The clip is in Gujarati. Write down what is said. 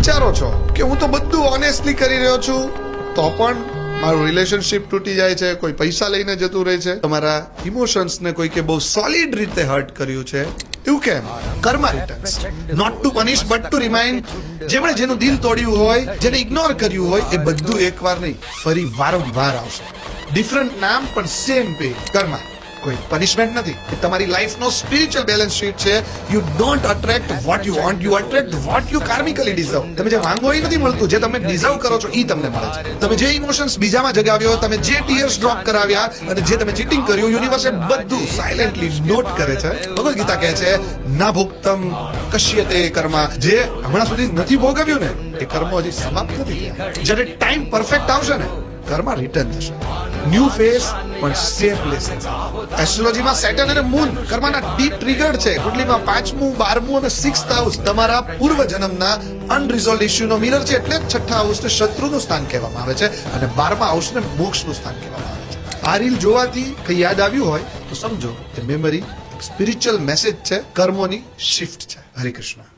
વિચારો છો કે હું તો બધું ઓનેસ્ટલી કરી રહ્યો છું તો પણ મારું રિલેશનશિપ તૂટી જાય છે, કોઈ પૈસા લઈને જતું રહે છે, તમારા ઇમોશન્સ ને કોઈ કે બહુ સોલિડ રીતે હર્ટ કર્યું છે, એવું કેમ? Karma returns, not to punish but to remind. જેમણે જેનું દિલ તોડ્યું હોય, જેને ઇગ્નોર કર્યું હોય, એ બધું એકવાર નહીં ફરી વારંવાર આવશે. ડિફરન્ટ નામ પણ સેમ પે. કર્મા કોઈ પનિશમેન્ટ નથી. એ તમારી લાઈફનો સ્પિરિચ્યુઅલ બેલેન્સ શીટ છે. You don't attract what you want, you attract what you karmically deserve. તમે જે માંગો એ નથી મળતું, જે તમે ડિઝર્વ કરો છો એ તમને મળે છે. તમે જે ઇમોશન્સ બીજામાં જગાવ્યો, તમે જે ટીયર્સ ડ્રોપ કરાવ્યા અને જે તમે ચીટિંગ કર્યું, યુનિવર્સે બધું સાયલેન્ટલી નોટ કરે છે. ભગવદ ગીતા કહે છે ના ભોગતમ કશ્યતે કર્મા. જે હમણાં સુધી નથી ભોગવ્યું ને એ કર્મ હજી સમાપ્ત નથી થયા. જ્યારે ટાઈમ પરફેક્ટ આવશે ને કર્મા રિટર્ન થશે. ન્યૂ ફેસ પણ સેમ પ્લેસ. એસ્ટ્રોલોજીમાં સેટર્ન અને મૂન કર્માના ડીપ ટ્રિગર છે. કુંડલીમાં 5મું, 12મું અને 6th હાઉસ તમારા પૂર્વ જન્મના અનરિઝોલ્વ ઇશ્યુનો મિરર છે. એટલે 6ઠ્ઠા હાઉસને શત્રુનું સ્થાન કહેવામાં આવે છે અને 12મા હાઉસને મોક્ષનું સ્થાન કહેવામાં આવે છે. આ રીલ જોવાથી કઈ યાદ આવ્યું હોય તો સમજો કે મેમરી સ્પિરિચ્યુઅલ મેસેજ છે, કર્મોની શિફ્ટ છે. હરે કૃષ્ણ.